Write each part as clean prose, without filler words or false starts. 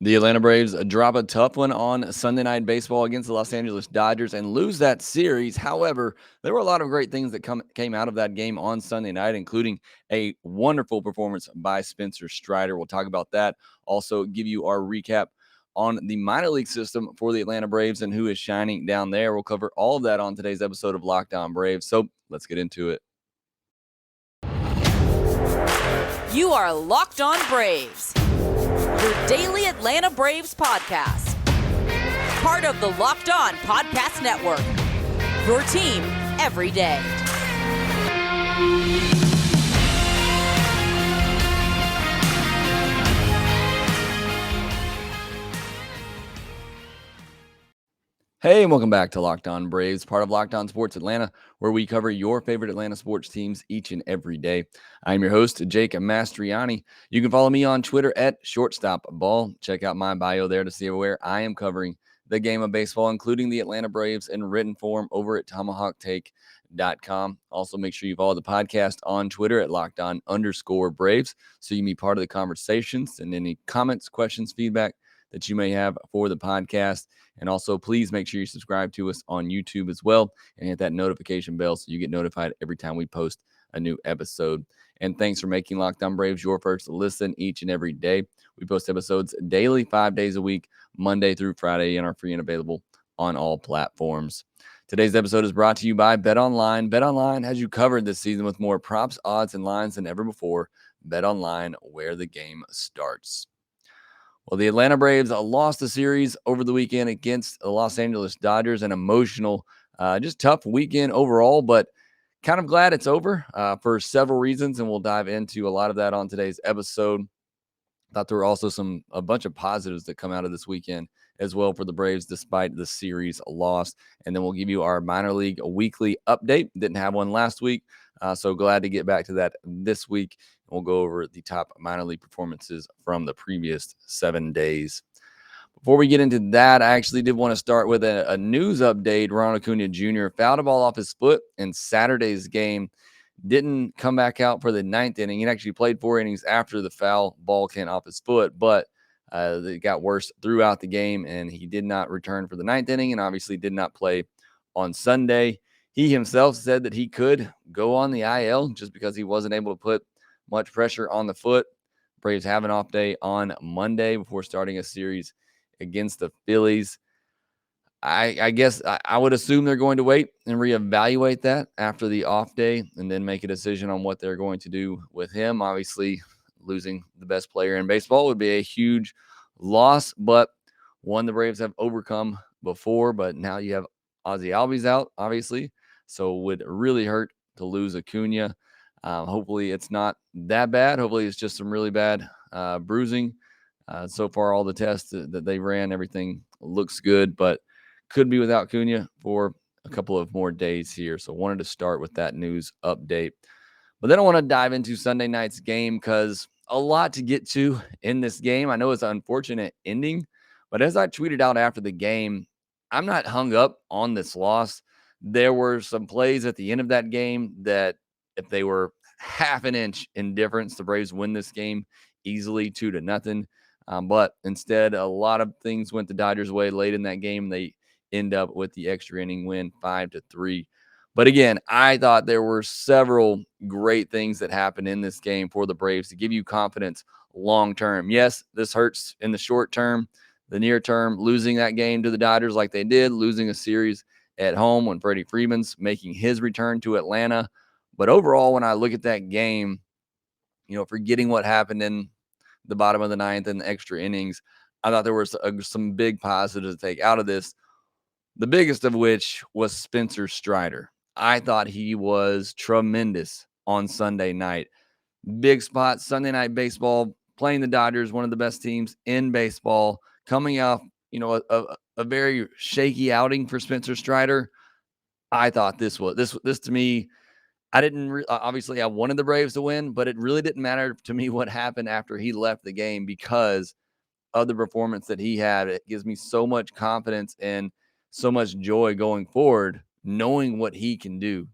The Atlanta Braves drop a tough one on Sunday Night Baseball against the Los Angeles Dodgers and lose that series. However, there were a lot of great things that came out of that game on Sunday night, including a wonderful performance by Spencer Strider. We'll talk about that. Also, give you our recap on the minor league system for the Atlanta Braves and who is shining down there. We'll cover all of that on today's episode of Lockedon Braves. So let's get into it. You are Locked On Braves, your daily Atlanta Braves podcast. Part of the Locked On Podcast Network, your team every day. Hey, and welcome back to Locked On Braves, part of Locked On Sports Atlanta, where we cover your favorite Atlanta sports teams each and every day. I'm your host, Jake Mastroianni. You can follow me on Twitter at shortstopball. Check out my bio there to see where I am covering the game of baseball, including the Atlanta Braves in written form over at tomahawktake.com. Also, make sure you follow the podcast on Twitter at LockedOn_Braves so you can be part of the conversations and any comments, questions, feedback that you may have for the podcast. And also, please make sure you subscribe to us on YouTube as well and hit that notification bell so you get notified every time we post a new episode. And thanks for making Locked On Braves your first listen each and every day. We post episodes daily, 5 days a week, Monday through Friday, and are free and available on all platforms. Today's episode is brought to you by BetOnline. BetOnline has you covered this season with more props, odds, and lines than ever before. BetOnline, where the game starts. Well, the Atlanta Braves lost the series over the weekend against the Los Angeles Dodgers. An emotional, just tough weekend overall, but kind of glad it's over for several reasons, and we'll dive into a lot of that on today's episode. Thought there were also a bunch of positives that come out of this weekend as well for the Braves, despite the series loss. And then we'll give you our minor league weekly update. Didn't have one last week, so glad to get back to that this week. We'll go over the top minor league performances from the previous 7 days. Before we get into that, I actually did want to start with a news update. Ronald Acuna Jr. fouled a ball off his foot in Saturday's game. Didn't come back out for the ninth inning. He actually played 4 innings after the foul ball came off his foot, but it got worse throughout the game, and he did not return for the ninth inning and obviously did not play on Sunday. He himself said that he could go on the IL just because he wasn't able to put much pressure on the foot. Braves have an off day on Monday before starting a series against the Phillies. I guess I would assume they're going to wait and reevaluate that after the off day and then make a decision on what they're going to do with him. Obviously, losing the best player in baseball would be a huge loss, but one the Braves have overcome before. But now you have Ozzie Albies out, obviously, so it would really hurt to lose Acuna. Hopefully, it's not that bad. Hopefully, it's just some really bad bruising. So far, all the tests that they ran, everything looks good, but could be without Cunha for a couple of more days here. So wanted to start with that news update. But then I want to dive into Sunday night's game because a lot to get to in this game. I know it's an unfortunate ending, but as I tweeted out after the game, I'm not hung up on this loss. There were some plays at the end of that game that if they were half an inch in difference, the Braves win this game easily 2-0. But instead, a lot of things went the Dodgers' way late in that game. They end up with the extra inning win 5-3. But again, I thought there were several great things that happened in this game for the Braves to give you confidence long term. Yes, this hurts in the short term, the near term, losing that game to the Dodgers like they did, losing a series at home when Freddie Freeman's making his return to Atlanta. But overall, when I look at that game, forgetting what happened in the bottom of the ninth and the extra innings, I thought there were some big positives to take out of this. The biggest of which was Spencer Strider. I thought he was tremendous on Sunday night. Big spot, Sunday Night Baseball, playing the Dodgers, one of the best teams in baseball, coming off, a very shaky outing for Spencer Strider. I thought this to me, obviously I wanted the Braves to win, but it really didn't matter to me what happened after he left the game because of the performance that he had. It gives me so much confidence and so much joy going forward, knowing what he can do.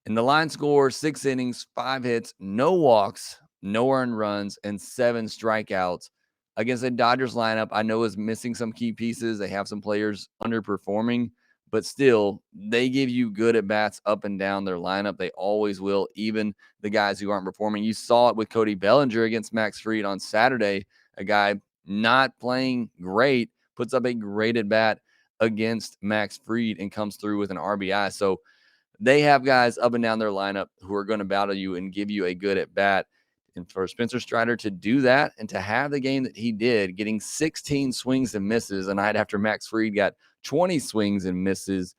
And the line score, 6 innings, 5 hits, no walks, no earned runs, and 7 strikeouts. against a Dodgers lineup I know is missing some key pieces. They have some players underperforming, but still, they give you good at bats up and down their lineup. They always will, even the guys who aren't performing. You saw it with Cody Bellinger against Max Fried on Saturday, a guy not playing great, puts up a great at bat against Max Fried and comes through with an RBI. So they have guys up and down their lineup who are going to battle you and give you a good at bat. And for Spencer Strider to do that and to have the game that he did, getting 16 swings and misses a night after Max Fried got 20 swings and misses,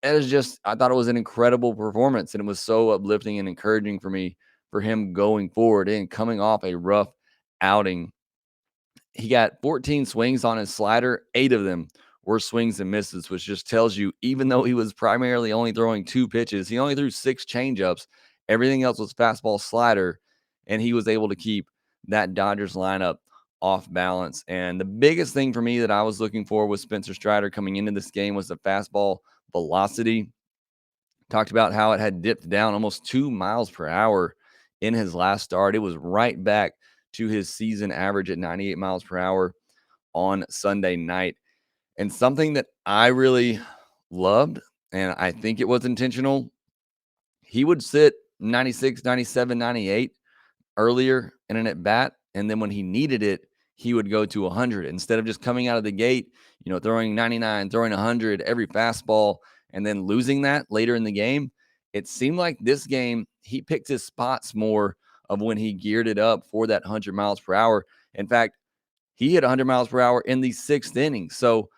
it was just, I thought it was an incredible performance. And it was so uplifting and encouraging for me for him going forward and coming off a rough outing. He got 14 swings on his slider, 8 of them were swings and misses, which just tells you, even though he was primarily only throwing 2 pitches, he only threw 6 changeups. Everything else was fastball slider, and he was able to keep that Dodgers lineup off balance. And the biggest thing for me that I was looking for with Spencer Strider coming into this game was the fastball velocity. Talked about how it had dipped down almost 2 miles per hour in his last start. It was right back to his season average at 98 miles per hour on Sunday night. And something that I really loved, and I think it was intentional, he would sit 96, 97, 98 earlier in an at bat. And then when he needed it, he would go to 100 instead of just coming out of the gate, throwing 99, throwing 100 every fastball, and then losing that later in the game. It seemed like this game, he picked his spots more of when he geared it up for that 100 miles per hour. In fact, he hit 100 miles per hour in the 6th inning. So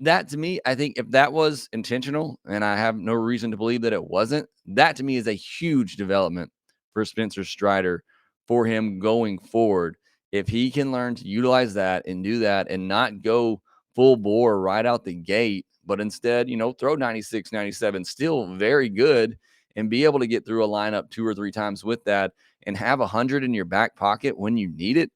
that to me, I think if that was intentional, and I have no reason to believe that it wasn't, that to me is a huge development for Spencer Strider for him going forward. If he can learn to utilize that and do that and not go full bore right out the gate, but instead, throw 96, 97, still very good, and be able to get through a lineup 2 or 3 times with that and have 100 in your back pocket when you need it,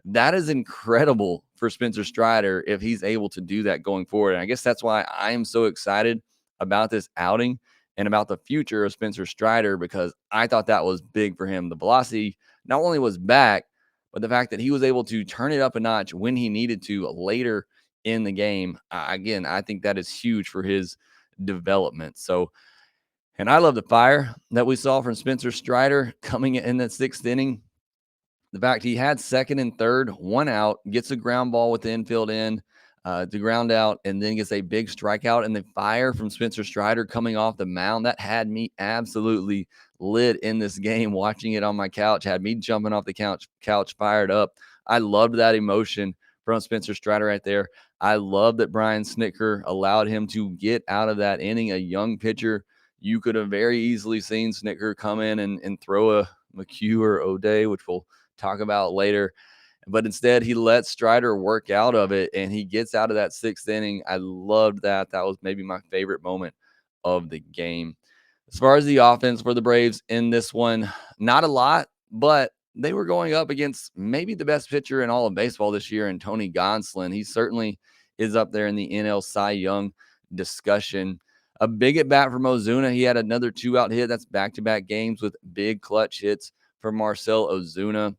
that is incredible for Spencer Strider if he's able to do that going forward. And I guess that's why I am so excited about this outing and about the future of Spencer Strider, because I thought that was big for him. The velocity not only was back, but the fact that he was able to turn it up a notch when he needed to later in the game. Again, I think that is huge for his development. So, and I love the fire that we saw from Spencer Strider coming in that 6th inning. The fact he had 2nd and 3rd, 1 out, gets a ground ball with the infield in to ground out, and then gets a big strikeout. And the fire from Spencer Strider coming off the mound, that had me absolutely lit in this game. Watching it on my couch had me jumping off the couch fired up. I loved that emotion from Spencer Strider right there. I love that Brian Snitker allowed him to get out of that inning, a young pitcher. You could have very easily seen Snitker come in and throw a McHugh or O'Day, which we'll talk about later. But instead, he lets Strider work out of it, and he gets out of that 6th inning. I loved that. That was maybe my favorite moment of the game. As far as the offense for the Braves in this one, not a lot, but they were going up against maybe the best pitcher in all of baseball this year in Tony Gonsolin. He certainly is up there in the NL Cy Young discussion. A big at bat from Ozuna. He had another 2-out hit. That's back-to-back games with big clutch hits for Marcell Ozuna.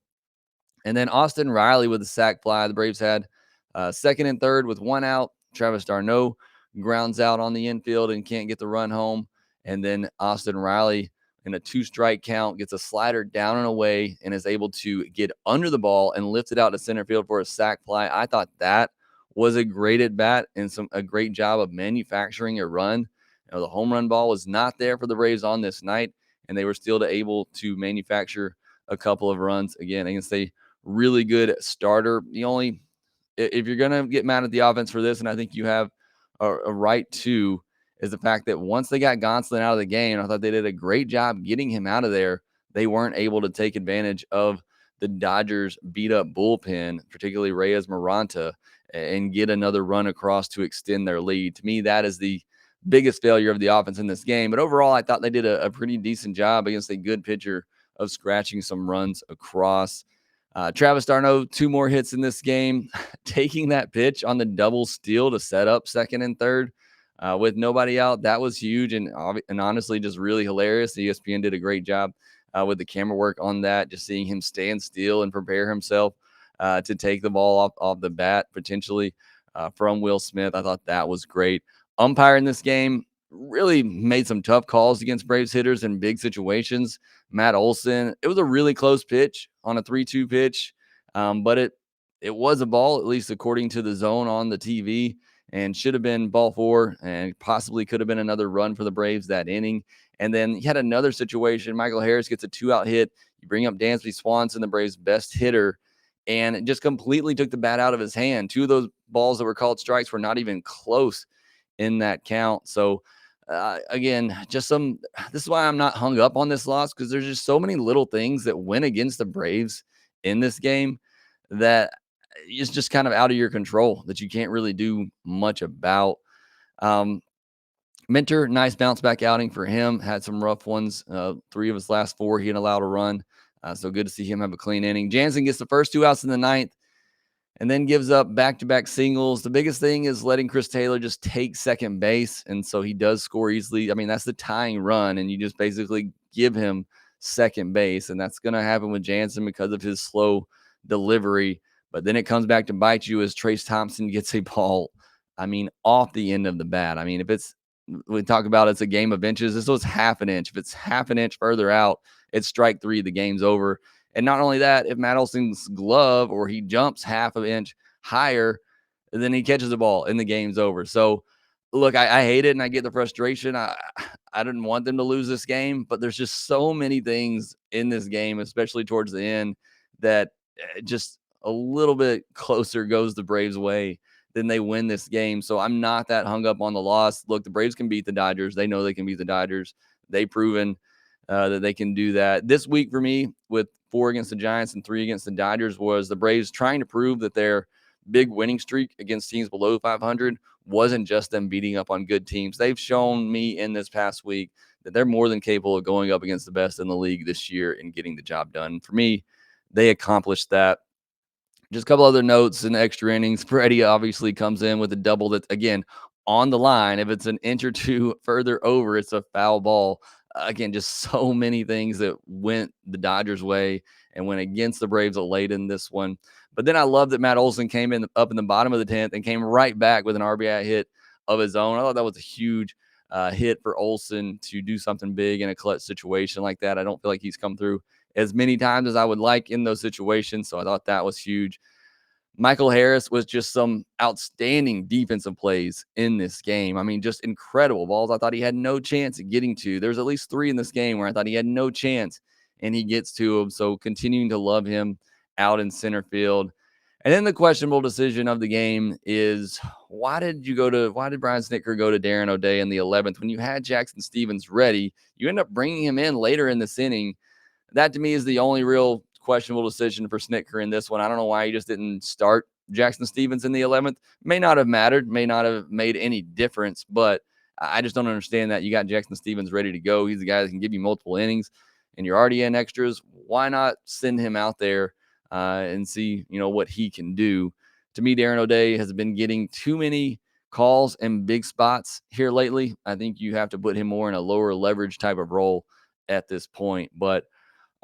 And then Austin Riley with a sac fly. The Braves had 2nd and 3rd with 1 out. Travis d'Arnaud grounds out on the infield and can't get the run home. And then Austin Riley in a 2-strike count gets a slider down and away and is able to get under the ball and lift it out to center field for a sac fly. I thought that was a great at bat and a great job of manufacturing a run. The home run ball was not there for the Braves on this night, and they were still able to manufacture a couple of runs again against a really good starter. If you're going to get mad at the offense for this, and I think you have a right to, is the fact that once they got Gonsolin out of the game, I thought they did a great job getting him out of there. They weren't able to take advantage of the Dodgers beat up bullpen, particularly Reyes Maranta, and get another run across to extend their lead. To me, that is the biggest failure of the offense in this game. But overall, I thought they did a pretty decent job against a good pitcher of scratching some runs across. Travis d'Arnaud, 2 more hits in this game, taking that pitch on the double steal to set up 2nd and 3rd with nobody out. That was huge and honestly just really hilarious. ESPN did a great job with the camera work on that, just seeing him stand still and prepare himself to take the ball off the bat potentially from Will Smith. I thought that was great. Umpire in this game really made some tough calls against Braves hitters in big situations. Matt Olson, it was a really close pitch on a 3-2 pitch, but it was a ball, at least according to the zone on the TV, and should have been ball 4 and possibly could have been another run for the Braves that inning. And then you had another situation. Michael Harris gets a 2-out hit. You bring up Dansby Swanson, the Braves' best hitter, and it just completely took the bat out of his hand. 2 of those balls that were called strikes were not even close in that count. So, again, this is why I'm not hung up on this loss, because there's just so many little things that went against the Braves in this game that is just kind of out of your control that you can't really do much about. Minter, nice bounce back outing for him. Had some rough ones. 3 of his last 4 he had allowed a run. So good to see him have a clean inning. Jansen gets the first 2 outs in the 9th and then gives up back-to-back singles. The biggest thing is letting Chris Taylor just take second base, and so he does score easily. I mean, that's the tying run, and you just basically give him second base, and that's going to happen with Jansen because of his slow delivery. But then it comes back to bite you as Trace Thompson gets a ball, off the end of the bat. We talk about it's a game of inches. This was half an inch. If it's half an inch further out, it's strike 3. The game's over. And not only that, if Matt Olson's glove or he jumps half an inch higher, then he catches the ball and the game's over. So, look, I hate it and I get the frustration. I didn't want them to lose this game, but there's just so many things in this game, especially towards the end, that just a little bit closer goes the Braves' way than they win this game. So I'm not that hung up on the loss. Look, the Braves can beat the Dodgers. They know they can beat the Dodgers. They've proven that they can do that. This week for me, with 4 against the Giants and 3 against the Dodgers, was the Braves trying to prove that their big winning streak against teams below 500 wasn't just them beating up on good teams. They've shown me in this past week that they're more than capable of going up against the best in the league this year and getting the job done. For me, they accomplished that. Just a couple other notes in extra innings. Freddie obviously comes in with a double that, again, on the line. If it's an inch or 2 further over, it's a foul ball. Again, just so many things that went the Dodgers' way and went against the Braves late in this one. But then I love that Matt Olson came in up in the bottom of the 10th and came right back with an RBI hit of his own. I thought that was a huge hit for Olson to do something big in a clutch situation like that. I don't feel like he's come through as many times as I would like in those situations. So I thought that was huge. Michael Harris was just some outstanding defensive plays in this game. Just incredible balls I thought he had no chance of getting to. There's at least 3 in this game where I thought he had no chance, and he gets to them. So continuing to love him out in center field. And then the questionable decision of the game is, why did Brian Snitker go to Darren O'Day in the 11th when you had Jackson Stevens ready? You end up bringing him in later in this inning. That to me is the only real questionable decision for Snitker in this one. I don't know why he just didn't start Jackson Stevens in the 11th. May not have mattered, may not have made any difference, but I just don't understand that. You got Jackson Stevens ready to go. He's the guy that can give you multiple innings, and you're already in extras. Why not send him out there and see, what he can do? To me, Darren O'Day has been getting too many calls in big spots here lately. I think you have to put him more in a lower leverage type of role at this point. But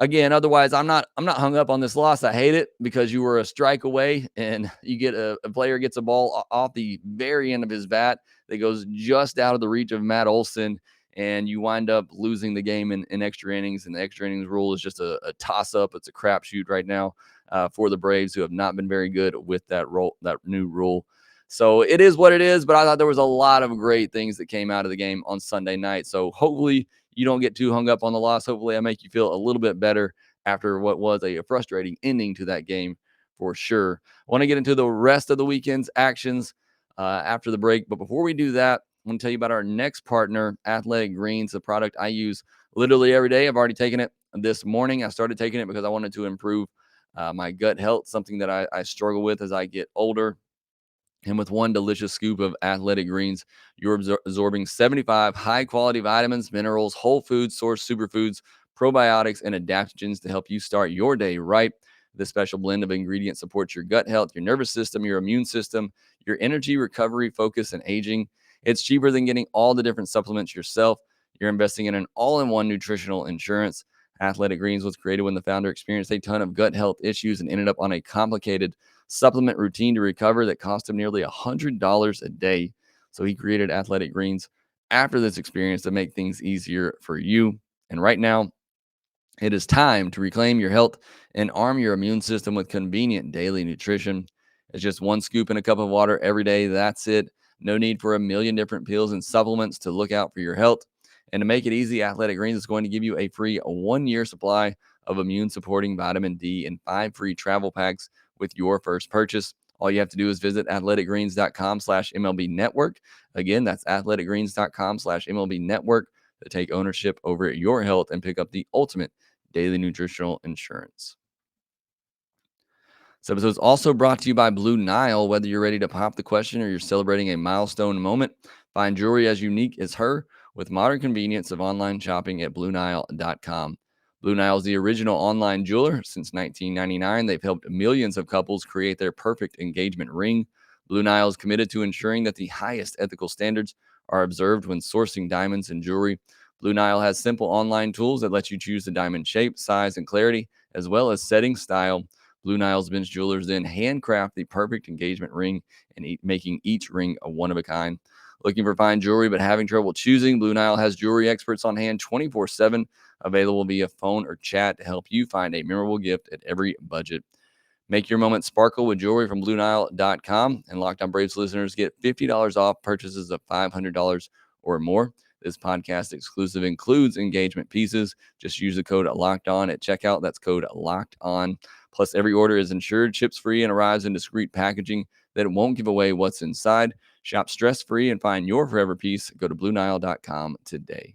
again, otherwise, I'm not hung up on this loss. I hate it because you were a strike away, and you get a player gets a ball off the very end of his bat that goes just out of the reach of Matt Olson, and you wind up losing the game in extra innings. And the extra innings rule is just a toss-up. It's a crapshoot right now for the Braves, who have not been very good with that new rule. So it is what it is, but I thought there was a lot of great things that came out of the game on Sunday night. So hopefully you don't get too hung up on the loss. Hopefully I make you feel a little bit better after what was a frustrating ending to that game for sure. I want to get into the rest of the weekend's actions after the break. But before we do that, I want to tell you about our next partner, Athletic Greens, the product I use literally every day. I've already taken it this morning. I started taking it because I wanted to improve my gut health, something that I struggle with as I get older. And with one delicious scoop of Athletic Greens, you're absorbing 75 high-quality vitamins, minerals, whole food source superfoods, probiotics, and adaptogens to help you start your day right. This special blend of ingredients supports your gut health, your nervous system, your immune system, your energy, recovery, focus, and aging. It's cheaper than getting all the different supplements yourself. You're investing in an all-in-one nutritional insurance. Athletic Greens was created when the founder experienced a ton of gut health issues and ended up on a complicated supplement routine to recover that cost him nearly $100 a day. So he created Athletic Greens after this experience to make things easier for you. And right now, it is time to reclaim your health and arm your immune system with convenient daily nutrition. It's just one scoop in a cup of water every day. That's it. No need for a million different pills and supplements to look out for your health. And to make it easy, Athletic Greens is going to give you a free 1 year supply of immune supporting vitamin D and 5 free travel packs with your first purchase. All you have to do is visit athleticgreens.com/MLB network. Again, that's athleticgreens.com/MLB network to take ownership over your health and pick up the ultimate daily nutritional insurance. This episode is also brought to you by Blue Nile. Whether you're ready to pop the question or you're celebrating a milestone moment, find jewelry as unique as her with modern convenience of online shopping at BlueNile.com. Blue Nile is the original online jeweler. Since 1999, they've helped millions of couples create their perfect engagement ring. Blue Nile is committed to ensuring that the highest ethical standards are observed when sourcing diamonds and jewelry. Blue Nile has simple online tools that let you choose the diamond shape, size, and clarity, as well as setting style. Blue Nile's bench jewelers then handcraft the perfect engagement ring and making each ring a one of a kind. Looking for fine jewelry but having trouble choosing? Blue Nile has jewelry experts on hand 24/7, available via phone or chat to help you find a memorable gift at every budget. Make your moment sparkle with jewelry from BlueNile.com, and Locked On Braves listeners get $50 off purchases of $500 or more. This podcast exclusive includes engagement pieces. Just use the code Locked On at checkout. That's code Locked On. Plus, every order is insured, ships free, and arrives in discreet packaging that won't give away what's inside. Shop stress free and find your forever piece. Go to BlueNile.com today.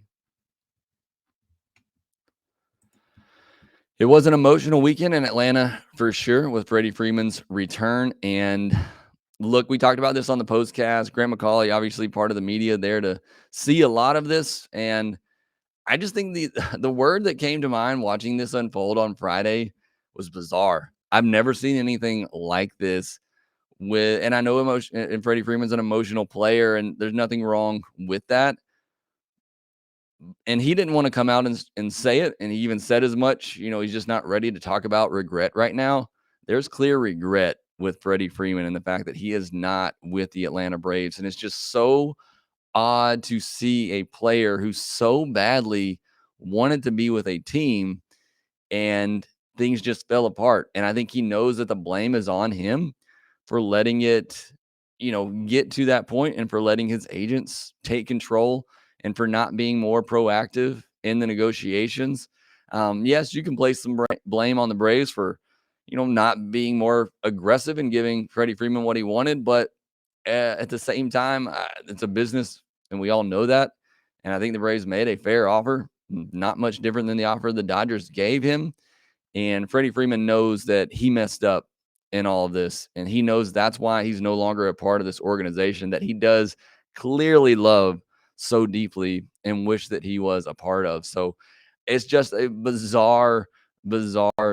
It was an emotional weekend in Atlanta for sure with Freddie Freeman's return. And look, we talked about this on the postcast. Grant McCauley, obviously part of the media there to see a lot of this. And I just think the word that came to mind watching this unfold on Friday was bizarre. I've never seen anything like this and I know emotion, and Freddie Freeman's an emotional player, and there's nothing wrong with that. And he didn't want to come out and say it. And he even said as much, he's just not ready to talk about regret right now. There's clear regret with Freddie Freeman and the fact that he is not with the Atlanta Braves. And it's just so odd to see a player who so badly wanted to be with a team and things just fell apart. And I think he knows that the blame is on him for letting it, get to that point and for letting his agents take control and for not being more proactive in the negotiations. Yes, you can place some blame on the Braves for, not being more aggressive and giving Freddie Freeman what he wanted. But at the same time, it's a business, and we all know that. And I think the Braves made a fair offer, not much different than the offer the Dodgers gave him. And Freddie Freeman knows that he messed up in all of this. And he knows that's why he's no longer a part of this organization that he does clearly love so deeply and wish that he was a part of. So it's just a bizarre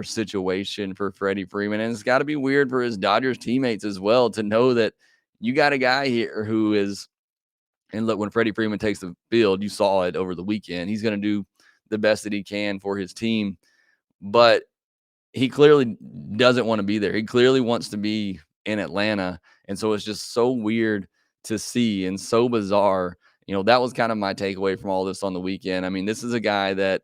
situation for Freddie Freeman. And it's got to be weird for his Dodgers teammates as well to know that you got a guy here who is, and look, when Freddie Freeman takes the field, you saw it over the weekend. He's going to do the best that he can for his team. But he clearly doesn't want to be there. He clearly wants to be in Atlanta. And so it's just so weird to see and so bizarre. That was kind of my takeaway from all this on the weekend. I mean, this is a guy that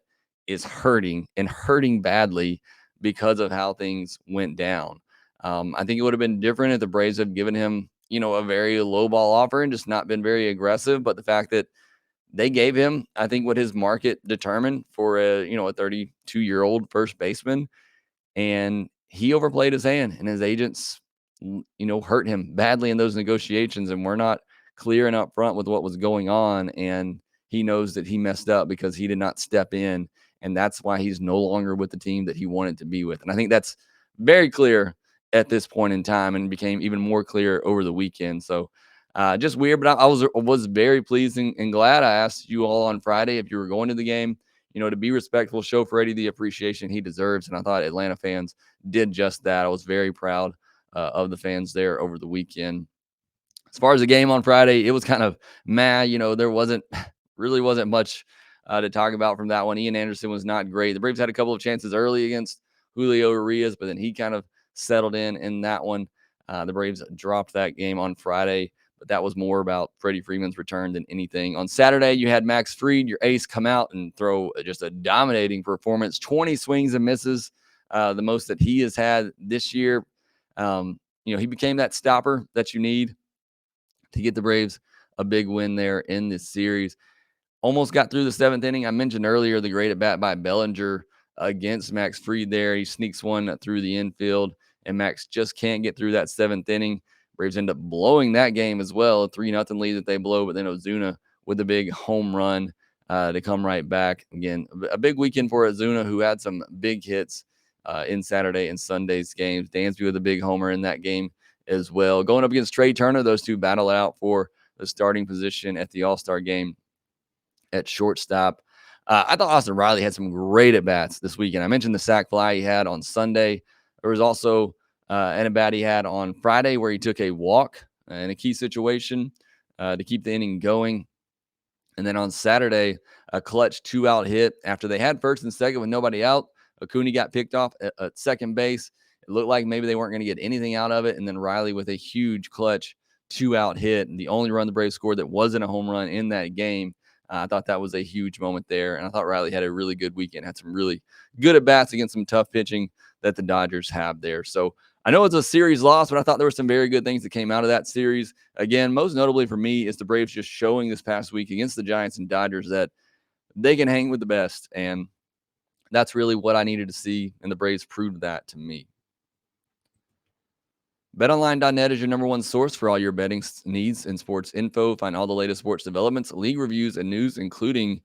is hurting and hurting badly because of how things went down. I think it would have been different if the Braves had given him, a very low ball offer and just not been very aggressive. But the fact that they gave him, I think, what his market determined for a 32-year-old first baseman, and he overplayed his hand, and his agents, hurt him badly in those negotiations, and we're not clear and upfront with what was going on. And he knows that he messed up because he did not step in, and that's why he's no longer with the team that he wanted to be with. And I think that's very clear at this point in time, and became even more clear over the weekend. So just weird, but I was very pleased and glad. I asked you all on Friday if you were going to the game, to be respectful, show Freddie the appreciation he deserves. And I thought Atlanta fans did just that. I was very proud of the fans there over the weekend. As far as the game on Friday, it was kind of meh. There really wasn't much to talk about from that one. Ian Anderson was not great. The Braves had a couple of chances early against Julio Urias, but then he kind of settled in that one. The Braves dropped that game on Friday, but that was more about Freddie Freeman's return than anything. On Saturday, you had Max Fried, your ace, come out and throw just a dominating performance, 20 swings and misses, the most that he has had this year. He became that stopper that you need to get the Braves a big win there in this series. Almost got through the seventh inning. I mentioned earlier the great at bat by Bellinger against Max Fried there. He sneaks one through the infield, and Max just can't get through that seventh inning. Braves end up blowing that game as well, a 3-0 lead that they blow, but then Ozuna with a big home run to come right back. Again, a big weekend for Ozuna, who had some big hits in Saturday and Sunday's games. Dansby with a big homer in that game as well. Going up against Trey Turner, those two battle out for the starting position at the All-Star game at shortstop. I thought Austin Riley had some great at-bats this weekend. I mentioned the sac fly he had on Sunday. There was also an at-bat he had on Friday where he took a walk in a key situation to keep the inning going. And then on Saturday, a clutch 2-out hit after they had first and second with nobody out. Acuna got picked off at second base. It looked like maybe they weren't going to get anything out of it. And then Riley with a huge clutch 2-out hit. And the only run the Braves scored that wasn't a home run in that game. I thought that was a huge moment there. And I thought Riley had a really good weekend, had some really good at-bats against some tough pitching that the Dodgers have there. So I know it's a series loss, but I thought there were some very good things that came out of that series. Again, most notably for me is the Braves just showing this past week against the Giants and Dodgers that they can hang with the best. And that's really what I needed to see, and the Braves proved that to me. BetOnline.net is your number one source for all your betting needs and sports info. Find all the latest sports developments, league reviews, and news, including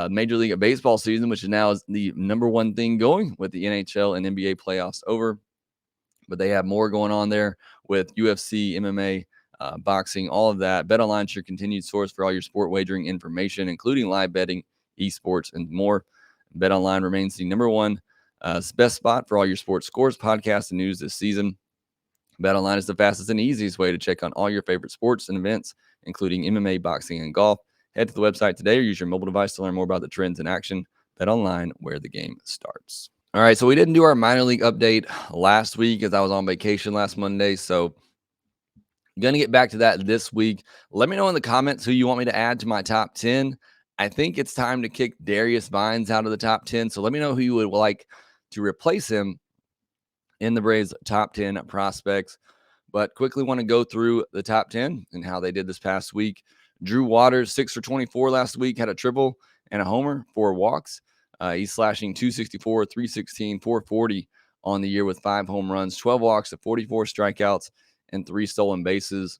Major League Baseball season, which is now the number one thing going with the NHL and NBA playoffs over. But they have more going on there with UFC, MMA, boxing, all of that. BetOnline is your continued source for all your sport wagering information, including live betting, esports, and more. BetOnline remains the number one best spot for all your sports scores, podcasts, and news this season. BetOnline is the fastest and easiest way to check on all your favorite sports and events, including MMA, boxing, and golf. Head to the website today or use your mobile device to learn more about the trends in action. BetOnline, where the game starts. All right, so we didn't do our minor league update last week as I was on vacation last Monday, so going to get back to that this week. Let me know in the comments who you want me to add to my top 10. I think it's time to kick Darius Vines out of the top 10, so let me know who you would like to replace him in the Braves' top 10 prospects. But quickly want to go through the top 10 and how they did this past week. Drew Waters, 6 for 24 last week, had a triple and a homer, 4 walks. He's slashing 264, 316, 440 on the year with 5 home runs, 12 walks to 44 strikeouts, and 3 stolen bases.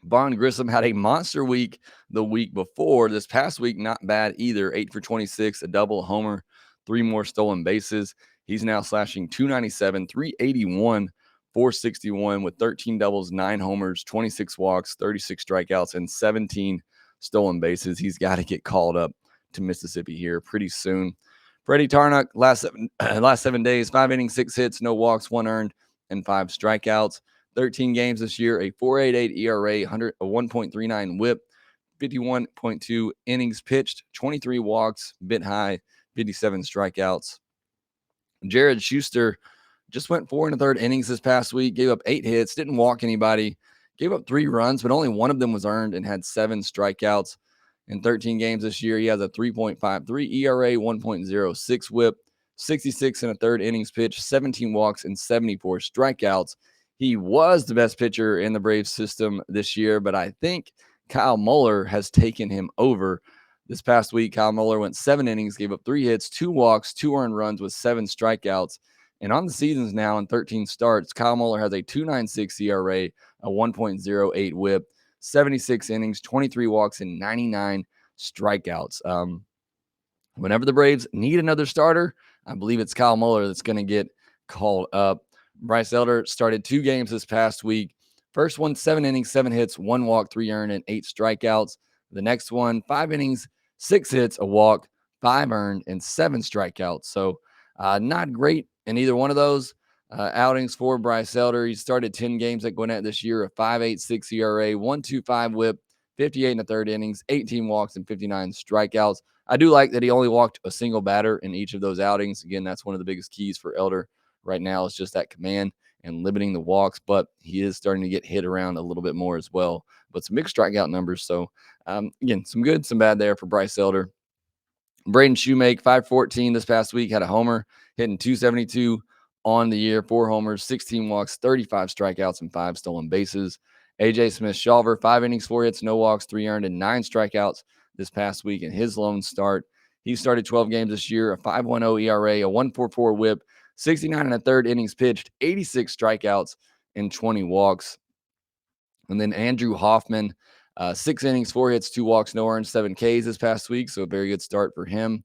Vaughn Grissom had a monster week the week before. This past week, not bad either. 8 for 26, a double, homer, 3 more stolen bases. He's now slashing 297, 381, 461 with 13 doubles, 9 homers, 26 walks, 36 strikeouts, and 17 stolen bases. He's got to get called up to Mississippi here pretty soon. Freddie Tarnock, last 7 days, 5 innings, 6 hits, no walks, 1 earned, and 5 strikeouts. 13 games this year, a 4.88 ERA, a 1.39 whip, 51.2 innings pitched, 23 walks, bit high, 57 strikeouts. Jared Schuster just went 4 1/3 innings this past week, gave up 8 hits, didn't walk anybody, gave up 3 runs, but only one of them was earned and had 7 strikeouts. In 13 games this year, he has a 3.53 ERA, 1.06 whip, 66 1/3 innings pitched, 17 walks, and 74 strikeouts. He was the best pitcher in the Braves system this year, but I think Kyle Muller has taken him over. This past week, Kyle Muller went 7 innings, gave up 3 hits, 2 walks, 2 earned runs with 7 strikeouts. And on the seasons now in 13 starts, Kyle Muller has a 2.96 ERA, a 1.08 whip, 76 innings, 23 walks, and 99 strikeouts. Whenever the Braves need another starter, I believe it's Kyle Muller that's going to get called up. Bryce Elder started 2 games this past week. First one, 7 innings, 7 hits, 1 walk, 3 earned, and 8 strikeouts. The next one, 5 innings, 6 hits, a walk, 5 earned, and 7 strikeouts. So not great in either one of those outings for Bryce Elder. He started 10 games at Gwinnett this year, a 5.86 ERA, 1.25 whip, 58 1/3 innings, 18 walks, and 59 strikeouts. I do like that he only walked a single batter in each of those outings. Again, that's one of the biggest keys for Elder right now is just that command and limiting the walks, but he is starting to get hit around a little bit more as well. But some big strikeout numbers. So, again, some good, some bad there for Bryce Elder. Braden Shoemake, 514 this past week, had a homer, hitting 272 on the year, 4 homers, 16 walks, 35 strikeouts, and 5 stolen bases. AJ Smith-Shawver, 5 innings, 4 hits, no walks, 3 earned, and 9 strikeouts this past week in his lone start. He started 12 games this year, a 5.10 ERA, a 1.44 whip, 69 and a third innings pitched, 86 strikeouts, and 20 walks. And then Andrew Hoffman, 6 innings, 4 hits, 2 walks, no earned, 7 Ks this past week. So a very good start for him.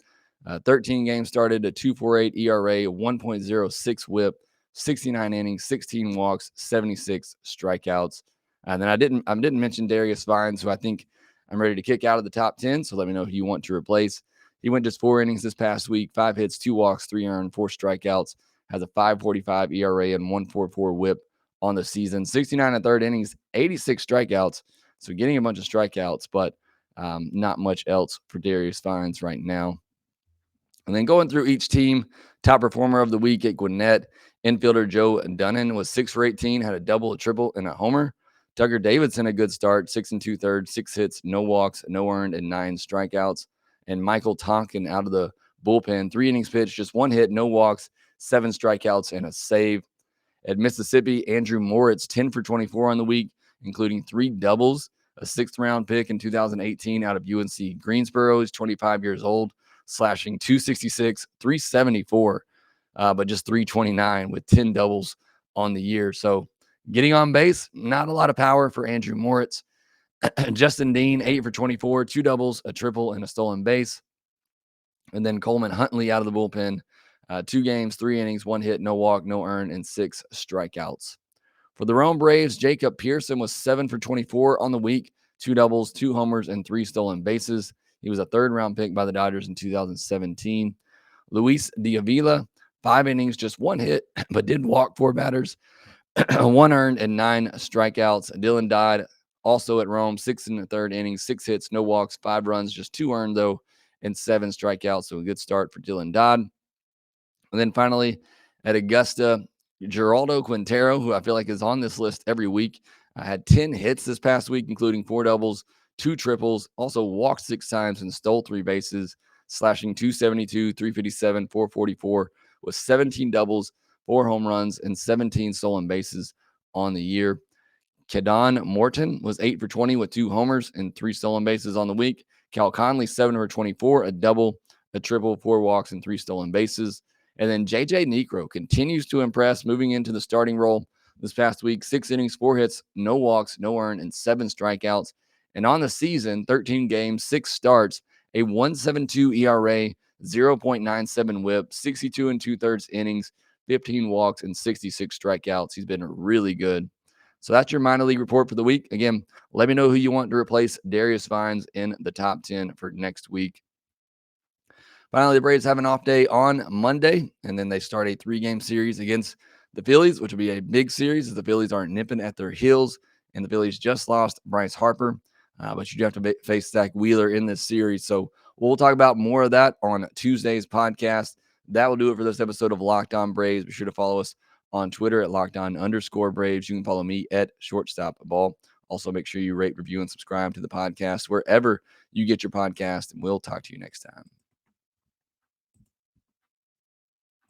13 games started, a 2.48 ERA, 1.06 whip, 69 innings, 16 walks, 76 strikeouts. And then I didn't mention Darius Vines, who I think I'm ready to kick out of the top 10. So let me know who you want to replace. He went just 4 innings this past week, 5 hits, 2 walks, 3 earned, 4 strikeouts, has a 5.45 ERA and 1.44 whip on the season. 69 and third innings, 86 strikeouts. So getting a bunch of strikeouts, but not much else for Darius Vines right now. And then going through each team, top performer of the week at Gwinnett, infielder Joe Dunnan was 6 for 18, had a double, a triple, and a homer. Tucker Davidson, a good start, 6 2/3, 6 hits, no walks, no earned, and 9 strikeouts. And Michael Tonkin out of the bullpen, 3 innings pitched, just 1 hit, no walks, 7 strikeouts, and a save. At Mississippi, Andrew Moritz, 10 for 24 on the week, including 3 doubles, a 6th-round pick in 2018 out of UNC Greensboro. He's 25 years old, slashing 266, 374, but just 329 with 10 doubles on the year. So getting on base, not a lot of power for Andrew Moritz. Justin Dean, 8 for 24, 2 doubles, a triple, and a stolen base. And then Coleman Huntley out of the bullpen, 2 games, 3 innings, 1 hit, no walk, no earned, and 6 strikeouts. For the Rome Braves, Jacob Pearson was 7 for 24 on the week, 2 doubles, 2 homers, and 3 stolen bases. He was a 3rd-round pick by the Dodgers in 2017. Luis de Avila, 5 innings, just 1 hit, but did walk 4 batters, 1 earned, and 9 strikeouts. Dylan Dodd, also at Rome, 6 1/3 innings, 6 hits, no walks, 5 runs, just 2 earned, though, and 7 strikeouts. So a good start for Dylan Dodd. And then finally, at Augusta, Geraldo Quintero, who I feel like is on this list every week, had 10 hits this past week, including 4 doubles, 2 triples, also walked 6 times and stole 3 bases, slashing 272, 357, 444 with 17 doubles, 4 home runs, and 17 stolen bases on the year. Kedon Morton was 8 for 20 with 2 homers and 3 stolen bases on the week. Cal Conley, 7 for 24, a double, a triple, 4 walks, and 3 stolen bases. And then JJ Niekro continues to impress, moving into the starting role this past week. 6 innings, 4 hits, no walks, no earned, and 7 strikeouts. And on the season, 13 games, 6 starts, a 1.72 ERA, 0.97 whip, 62 2/3 innings, 15 walks, and 66 strikeouts. He's been really good. So that's your minor league report for the week. Again, let me know who you want to replace Darius Vines in the top 10 for next week. Finally, the Braves have an off day on Monday, and then they start a 3-game series against the Phillies, which will be a big series as the Phillies aren't nipping at their heels, and the Phillies just lost Bryce Harper, but you do have to face Zach Wheeler in this series. So we'll talk about more of that on Tuesday's podcast. That will do it for this episode of Lockedon Braves. Be sure to follow us on Twitter at Lockedon_Braves. You can follow me at ShortstopBall. Also, make sure you rate, review, and subscribe to the podcast wherever you get your podcast, and we'll talk to you next time.